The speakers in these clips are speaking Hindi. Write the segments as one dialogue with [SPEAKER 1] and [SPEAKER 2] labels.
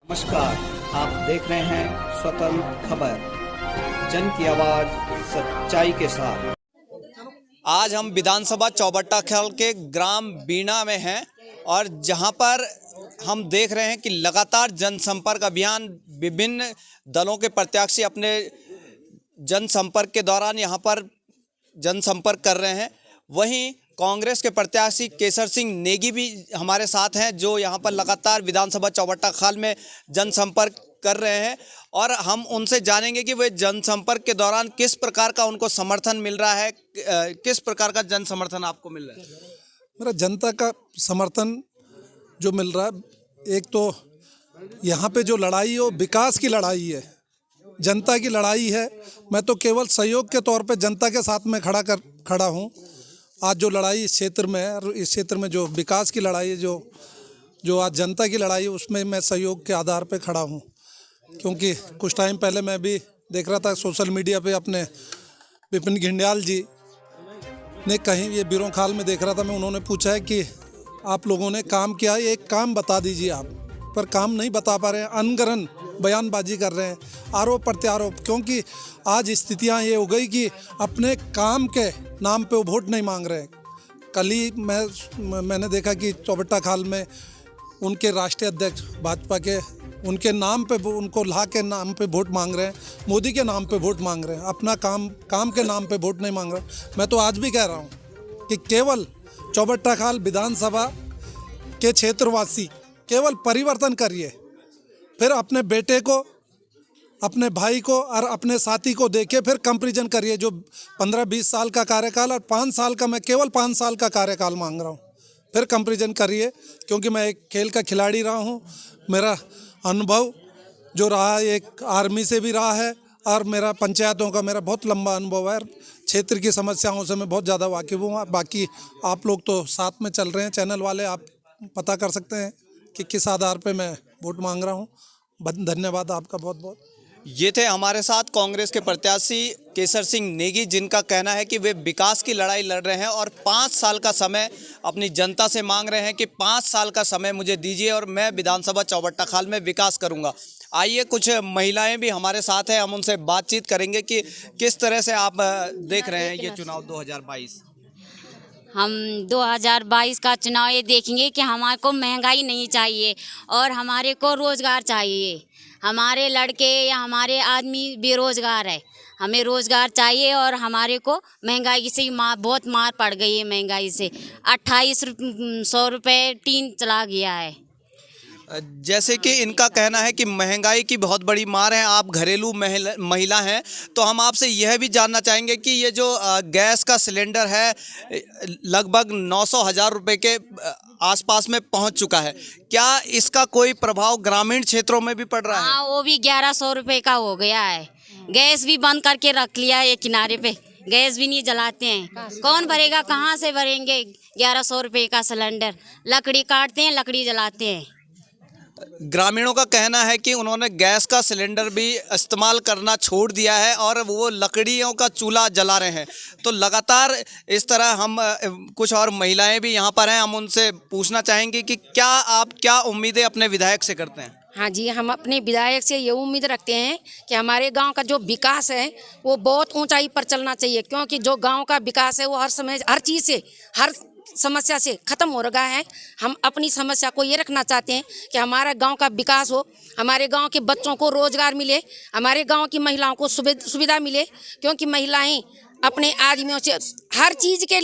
[SPEAKER 1] नमस्कार, आप देख रहे हैं स्वतंत्र खबर, जन की आवाज सच्चाई के साथ। आज हम विधानसभा चौबट्टाखाल के ग्राम बीना में हैं और जहां पर हम देख रहे हैं कि लगातार जनसंपर्क अभियान विभिन्न दलों के प्रत्याशी अपने जनसंपर्क के दौरान यहां पर जनसंपर्क कर रहे हैं। वहीं कांग्रेस के प्रत्याशी केसर सिंह नेगी भी हमारे साथ हैं, जो यहां पर लगातार विधानसभा चौबट्टाखाल में जनसंपर्क कर रहे हैं और हम उनसे जानेंगे कि वे जनसंपर्क के दौरान किस प्रकार का उनको समर्थन मिल रहा है, किस प्रकार का जन समर्थन आपको मिल रहा है।
[SPEAKER 2] मेरा जनता का समर्थन जो मिल रहा है, एक तो यहाँ पे जो लड़ाई है वो विकास की लड़ाई है, जनता की लड़ाई है। मैं तो केवल सहयोग के तौर पे जनता के साथ में खड़ा हूँ। आज जो लड़ाई इस क्षेत्र में है, इस क्षेत्र में जो विकास की लड़ाई है, जो आज जनता की लड़ाई है, उसमें मैं सहयोग के आधार पे खड़ा हूँ। क्योंकि कुछ टाइम पहले मैं भी देख रहा था सोशल मीडिया पे, अपने विपिन घिंडियाल जी ने कहीं ये बिरोखाल में देख रहा था मैं, उन्होंने पूछा है कि आप लोगों ने काम किया है, एक काम बता दीजिए आप, पर काम नहीं बता पा रहे हैं, अनगढ़ बयानबाजी कर रहे हैं, आरोप प्रत्यारोप। क्योंकि आज स्थितियां ये हो गई कि अपने काम के नाम पे वो वोट नहीं मांग रहे हैं। कल ही मैंने देखा कि चौबट्टाखाल में उनके राष्ट्रीय अध्यक्ष भाजपा के उनके नाम पे, उनको ला के नाम पे वोट मांग रहे हैं, मोदी के नाम पे वोट मांग रहे हैं, अपना काम के नाम पे वोट नहीं मांग रहे। मैं तो आज भी कह रहा हूँ कि केवल चौबट्टाखाल विधानसभा के क्षेत्रवासी केवल परिवर्तन करिए, फिर अपने बेटे को, अपने भाई को और अपने साथी को देखिए, फिर कंपैरिजन करिए। जो 15-20 साल का कार्यकाल और 5 साल का, मैं केवल 5 साल का कार्यकाल मांग रहा हूँ, फिर कंपैरिजन करिए। क्योंकि मैं एक खेल का खिलाड़ी रहा हूँ, मेरा अनुभव जो रहा है एक आर्मी से भी रहा है और मेरा पंचायतों का मेरा बहुत लंबा अनुभव है। क्षेत्र की समस्याओं से मैं बहुत ज़्यादा वाकिफ़ हूँ। बाकी आप लोग तो साथ में चल रहे हैं, चैनल वाले, आप पता कर सकते हैं कि किस आधार पे मैं वोट मांग रहा हूँ। धन्यवाद आपका बहुत बहुत।
[SPEAKER 1] ये थे हमारे साथ कांग्रेस के प्रत्याशी केसर सिंह नेगी, जिनका कहना है कि वे विकास की लड़ाई लड़ रहे हैं और 5 साल का समय अपनी जनता से मांग रहे हैं कि 5 साल का समय मुझे दीजिए और मैं विधानसभा चौबट्टाखाल में विकास करूंगा। आइए, कुछ महिलाएं भी हमारे साथ हैं, हम उनसे बातचीत करेंगे कि किस तरह से आप देख रहे हैं ये चुनाव 2022।
[SPEAKER 3] हम 2022 का चुनाव ये देखेंगे कि हमारे को महंगाई नहीं चाहिए और हमारे को रोज़गार चाहिए। हमारे लड़के या हमारे आदमी बेरोज़गार है, हमें रोज़गार चाहिए और हमारे को महंगाई से बहुत मार पड़ गई है। महंगाई से 2800 रुपये टीन चला गया है।
[SPEAKER 1] जैसे कि इनका कहना है कि महंगाई की बहुत बड़ी मार है, आप घरेलू महिला हैं, तो हम आपसे यह भी जानना चाहेंगे कि ये जो गैस का सिलेंडर है लगभग 900,000 रुपये के आसपास में पहुंच चुका है, क्या इसका कोई प्रभाव ग्रामीण क्षेत्रों में भी पड़ रहा है?
[SPEAKER 3] हाँ, वो भी 1100 रुपये का हो गया है। गैस भी बंद करके रख लिया है किनारे पे, गैस भी नहीं जलाते हैं। कौन भरेगा, कहाँ से भरेंगे 1100 रुपये का सिलेंडर? लकड़ी काटते हैं, लकड़ी जलाते हैं।
[SPEAKER 1] ग्रामीणों का कहना है कि उन्होंने गैस का सिलेंडर भी इस्तेमाल करना छोड़ दिया है और वो लकड़ियों का चूल्हा जला रहे हैं। तो लगातार इस तरह हम कुछ और महिलाएं भी यहाँ पर हैं, हम उनसे पूछना चाहेंगे कि क्या उम्मीदें अपने विधायक से करते हैं?
[SPEAKER 4] हाँ जी, हम अपने विधायक से ये उम्मीद रखते हैं कि हमारे गांव का जो विकास है वो बहुत ऊंचाई पर चलना चाहिए। क्योंकि जो गांव का विकास है वो हर समय, हर चीज़ से, हर समस्या से ख़त्म हो रहा है। हम अपनी समस्या को ये रखना चाहते हैं कि हमारा गांव का विकास हो, हमारे गांव के बच्चों को रोज़गार मिले, हमारे गांव की महिलाओं को सुविधा मिले। क्योंकि महिलाएं अपने आदमियों से हर चीज़ के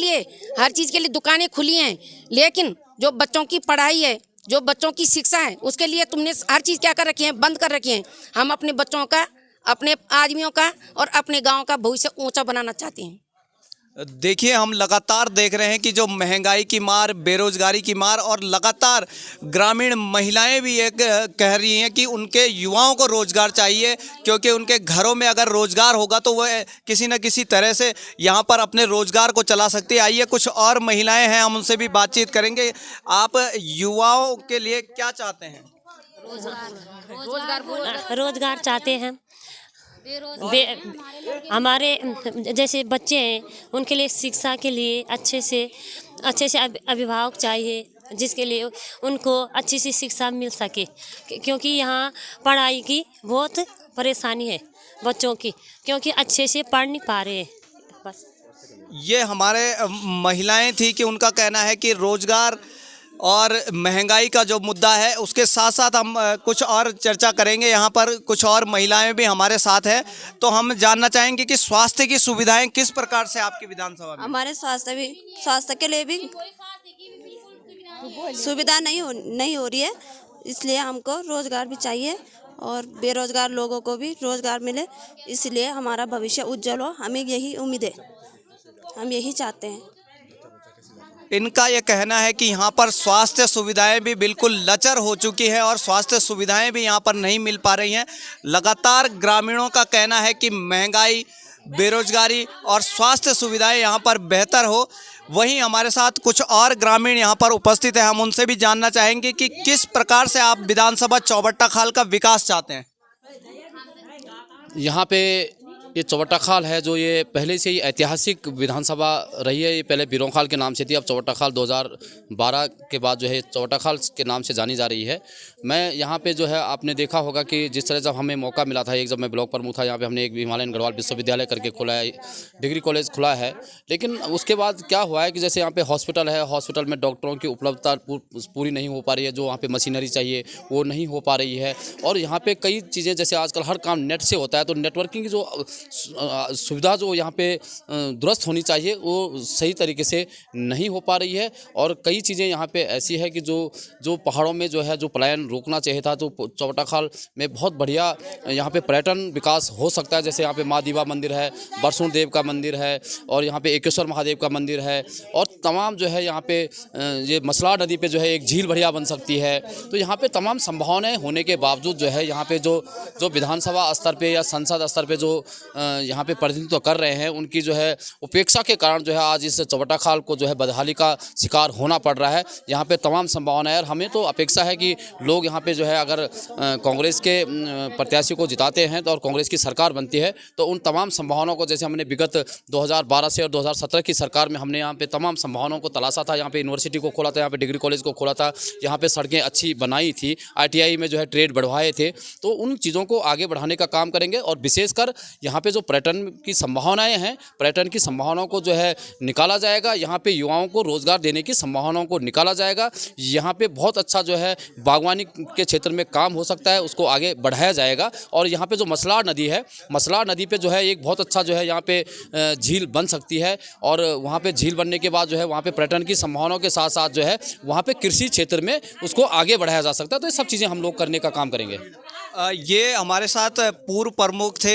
[SPEAKER 4] लिए दुकानें खुली हैं, लेकिन जो बच्चों की पढ़ाई है, जो बच्चों की शिक्षा है, उसके लिए तुमने हर चीज़ क्या कर रखी है, बंद कर रखी है। हम अपने बच्चों का, अपने आदमियों का और अपने गाँव का भविष्य ऊँचा बनाना चाहते हैं।
[SPEAKER 1] देखिए, हम लगातार देख रहे हैं कि जो महंगाई की मार, बेरोजगारी की मार और लगातार ग्रामीण महिलाएं भी एक कह रही हैं कि उनके युवाओं को रोज़गार चाहिए, क्योंकि उनके घरों में अगर रोज़गार होगा तो वह किसी न किसी तरह से यहाँ पर अपने रोज़गार को चला सकती है। आइए, कुछ और महिलाएं हैं, हम उनसे भी बातचीत करेंगे। आप युवाओं के लिए क्या चाहते हैं?
[SPEAKER 5] रोज़गार चाहते हैं। हमारे जैसे बच्चे हैं उनके लिए शिक्षा के लिए अच्छे से अभिभावक चाहिए, जिसके लिए उनको अच्छी सी शिक्षा मिल सके, क्योंकि यहाँ पढ़ाई की बहुत परेशानी है बच्चों की, क्योंकि अच्छे से पढ़ नहीं पा रहे हैं। बस
[SPEAKER 1] ये हमारे महिलाएं थी कि उनका कहना है कि रोजगार और महंगाई का जो मुद्दा है उसके साथ साथ हम कुछ और चर्चा करेंगे। यहाँ पर कुछ और महिलाएं भी हमारे साथ हैं, तो हम जानना चाहेंगे कि स्वास्थ्य की सुविधाएं किस प्रकार से आपकी विधानसभा में।
[SPEAKER 6] हमारे स्वास्थ्य के लिए भी सुविधा नहीं हो रही है, इसलिए हमको रोजगार भी चाहिए और बेरोजगार लोगों को भी रोजगार मिले, इसलिए हमारा भविष्य उज्जवल हो, हमें यही उम्मीद है, हम यही चाहते हैं।
[SPEAKER 1] इनका ये कहना है कि यहाँ पर स्वास्थ्य सुविधाएं भी बिल्कुल लचर हो चुकी है और स्वास्थ्य सुविधाएं भी यहाँ पर नहीं मिल पा रही हैं। लगातार ग्रामीणों का कहना है कि महंगाई, बेरोजगारी और स्वास्थ्य सुविधाएं यहाँ पर बेहतर हो। वहीं हमारे साथ कुछ और ग्रामीण यहाँ पर उपस्थित हैं, हम उनसे भी जानना चाहेंगे कि किस प्रकार से आप विधानसभा चौबट्टा खाल का विकास चाहते हैं।
[SPEAKER 7] यहाँ पे ये चौबट्टा खाल है जो ये पहले से ही ऐतिहासिक विधानसभा रही है। ये पहले बिरों खाल के नाम से थी, अब चौबट्टा खाल 2012 के बाद जो है चौबट्टा खाल के नाम से जानी जा रही है। मैं यहाँ पे जो है आपने देखा होगा कि जिस तरह जब हमें मौका मिला था, एक जब मैं ब्लॉक प्रमुख था, यहाँ पे हमने एक हिमालयन गढ़वाल विश्वविद्यालय करके खोला है, डिग्री कॉलेज खुला है। लेकिन उसके बाद क्या हुआ है कि जैसे यहाँ पे हॉस्पिटल है, हॉस्पिटल में डॉक्टरों की उपलब्धता पूरी नहीं हो पा रही है, जो वहाँ पे मशीनरी चाहिए वो नहीं हो पा रही है। और यहाँ पे कई चीज़ें, जैसे आजकल हर काम नेट से होता है, तो नेटवर्किंग की जो सुविधा जो यहाँ पे दुरुस्त होनी चाहिए वो सही तरीके से नहीं हो पा रही है। और कई चीज़ें यहाँ पे ऐसी है कि जो पहाड़ों में जो है जो पलायन रोकना चाहिए था, तो चौबट्टा खाल में बहुत बढ़िया यहाँ पे पर्यटन विकास हो सकता है। जैसे यहाँ पे माँ दीवा मंदिर है, बरसुण देव का मंदिर है, और यहाँ पे एकेश्वर महादेव का मंदिर है, और तमाम जो है यहाँ पे ये मसलाह नदी पे जो है एक झील बढ़िया बन सकती है। तो यहाँ पे तमाम संभावनाएं होने के बावजूद जो है यहाँ पे जो विधानसभा स्तर पे या संसद स्तर पे जो यहाँ पे प्रतिनिधित्व कर रहे हैं, उनकी जो है उपेक्षा के कारण जो है आज इस चौबट्टा खाल को जो है बदहाली का शिकार होना पड़ रहा है। यहाँ पे तमाम संभावनाएं, और हमें तो अपेक्षा है कि लोग यहाँ पे जो है अगर कांग्रेस के प्रत्याशी को जिताते हैं तो और कांग्रेस की सरकार बनती है, तो उन तमाम संभावनाओं को, जैसे हमने विगत 2012 से और 2017 की सरकार में हमने यहाँ पे तमाम संभावनाओं को तलाशा था। यहाँ पे यूनिवर्सिटी को खोला था, यहाँ पे डिग्री कॉलेज को खोला था, यहाँ पे सड़कें अच्छी बनाई थी, ITI में जो है ट्रेड बढ़वाए थे। तो उन चीज़ों को आगे बढ़ाने का काम करेंगे, और विशेषकर यहाँ पे जो पर्यटन की संभावनाएं हैं, पर्यटन की संभावनाओं को जो है निकाला जाएगा। यहाँ पे युवाओं को रोजगार देने की संभावनाओं को निकाला जाएगा। यहाँ पे बहुत अच्छा जो है बागवानी के क्षेत्र में काम हो सकता है, उसको आगे बढ़ाया जाएगा। और यहाँ पे जो मसलाह नदी है, मसलाह नदी पे जो है एक बहुत अच्छा जो है यहाँ पे झील बन सकती है, और वहाँ पे झील बनने के बाद जो है वहाँ पे पर्यटन की संभावनाओं के साथ साथ जो है वहाँ पे कृषि क्षेत्र में उसको आगे बढ़ाया जा सकता है। तो ये सब चीज़ें हम लोग करने का काम करेंगे।
[SPEAKER 1] ये हमारे साथ पूर्व प्रमुख थे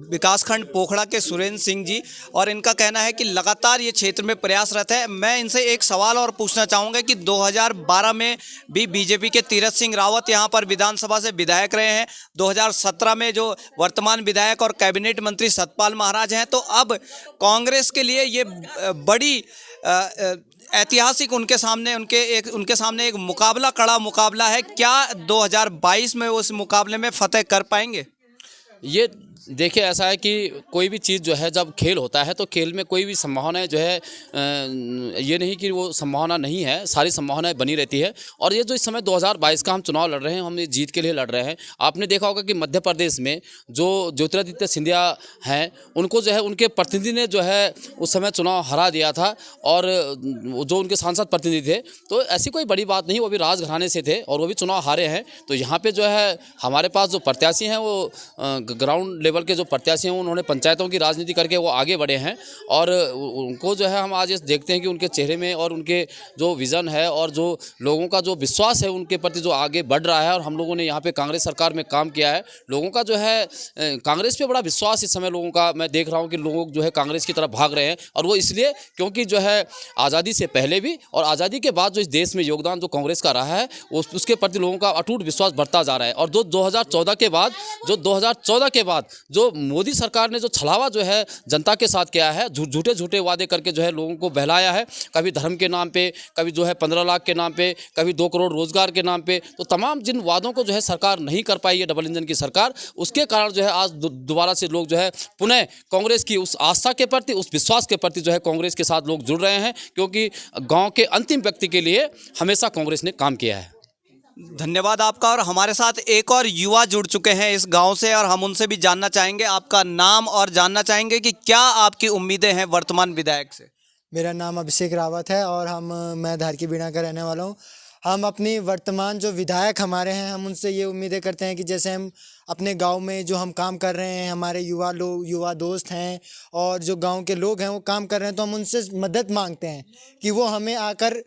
[SPEAKER 1] विकासखंड पोखड़ा के सुरेंद्र सिंह जी, और इनका कहना है कि लगातार ये क्षेत्र में प्रयासरत है। मैं इनसे एक सवाल और पूछना चाहूँगा कि 2012 में भी बीजेपी के तीरथ सिंह रावत यहाँ पर विधानसभा से विधायक रहे हैं, 2017 में जो वर्तमान विधायक और कैबिनेट मंत्री सतपाल महाराज हैं, तो अब कांग्रेस के लिए ये बड़ी ऐतिहासिक उनके सामने एक कड़ा मुकाबला है। क्या 2022 में वो इस मुकाबले में फतेह कर पाएंगे?
[SPEAKER 7] ये देखिए, ऐसा है कि कोई भी चीज़ जो है जब खेल होता है तो खेल में कोई भी संभावनाएं जो है ये नहीं कि वो संभावना नहीं है, सारी संभावनाएं बनी रहती है। और ये जो इस समय 2022 का हम चुनाव लड़ रहे हैं, हम ये जीत के लिए लड़ रहे हैं। आपने देखा होगा कि मध्य प्रदेश में जो ज्योतिरादित्य सिंधिया हैं, उनको जो है उनके प्रतिनिधि ने जो है उस समय चुनाव हरा दिया था, और जो उनके सांसद प्रतिनिधि थे, तो ऐसी कोई बड़ी बात नहीं, वो भी राजघराने से थे और वो भी चुनाव हारे हैं। तो यहाँ पर जो है हमारे पास जो प्रत्याशी हैं वो ग्राउंड लेवल के जो प्रत्याशी हैं, उन्होंने पंचायतों की राजनीति करके वो आगे बढ़े हैं, और उनको जो है हम आज देखते हैं कि उनके चेहरे में और उनके जो विज़न है और जो लोगों का जो विश्वास है उनके प्रति जो आगे बढ़ रहा है। और हम लोगों ने यहाँ पे कांग्रेस सरकार में काम किया है, लोगों का जो है कांग्रेस पे बड़ा विश्वास इस समय लोगों का, मैं देख रहा हूँ कि लोग जो है कांग्रेस की तरफ भाग रहे हैं। और वो इसलिए क्योंकि जो है आज़ादी से पहले भी और आज़ादी के बाद जो इस देश में योगदान जो कांग्रेस का रहा है, उसके प्रति लोगों का अटूट विश्वास बढ़ता जा रहा है। और 2014 के बाद जो मोदी सरकार ने जो छलावा जो है जनता के साथ किया है, झूठे झूठे वादे करके जो है लोगों को बहलाया है, कभी धर्म के नाम पे, कभी जो है 15 लाख के नाम पे, कभी 2 करोड़ रोजगार के नाम पे, तो तमाम जिन वादों को जो है सरकार नहीं कर पाई है डबल इंजन की सरकार, उसके कारण जो है आज दोबारा से लोग जो है पुनः कांग्रेस की उस आस्था के प्रति, उस विश्वास के प्रति जो है कांग्रेस के साथ लोग जुड़ रहे हैं, क्योंकि गाँव के अंतिम व्यक्ति के लिए हमेशा कांग्रेस ने काम किया है।
[SPEAKER 1] धन्यवाद आपका। और हमारे साथ एक और युवा जुड़ चुके हैं इस गांव से और हम उनसे भी जानना चाहेंगे आपका नाम और जानना चाहेंगे कि क्या आपकी उम्मीदें हैं वर्तमान विधायक से।
[SPEAKER 8] मेरा नाम अभिषेक रावत है और मैं धार की बीणा का रहने वाला हूँ। हम अपनी वर्तमान जो विधायक हमारे हैं, हम उनसे ये उम्मीदें करते हैं कि जैसे हम अपने गांव में जो हम काम कर रहे हैं, हमारे युवा दोस्त हैं और जो गांव के लोग हैं वो काम कर रहे हैं, तो हम उनसे मदद मांगते हैं कि वो हमें आकर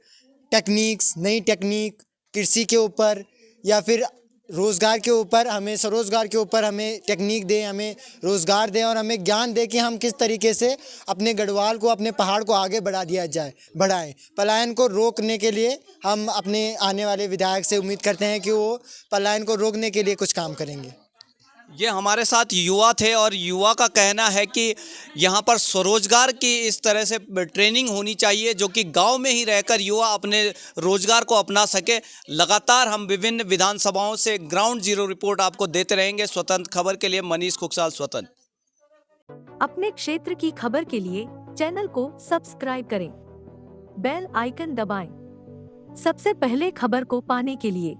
[SPEAKER 8] नई टेक्निक कृषि के ऊपर या फिर रोज़गार के ऊपर, हमें स्वरोज़गार के ऊपर हमें टेक्निक दें, हमें रोज़गार दें और हमें ज्ञान दें कि हम किस तरीके से अपने गढ़वाल को, अपने पहाड़ को आगे बढ़ाएं। पलायन को रोकने के लिए हम अपने आने वाले विधायक से उम्मीद करते हैं कि वो पलायन को रोकने के लिए कुछ काम करेंगे।
[SPEAKER 1] ये हमारे साथ युवा थे और युवा का कहना है कि यहाँ पर स्वरोजगार की इस तरह से ट्रेनिंग होनी चाहिए जो कि गांव में ही रहकर युवा अपने रोजगार को अपना सके। लगातार हम विभिन्न विधानसभाओं से ग्राउंड जीरो रिपोर्ट आपको देते रहेंगे। स्वतंत्र खबर के लिए मनीष कुकसाल, स्वतंत्र।
[SPEAKER 9] अपने क्षेत्र की खबर के लिए चैनल को सब्सक्राइब करें, बेल आइकन दबाएं। सबसे पहले खबर को पाने के लिए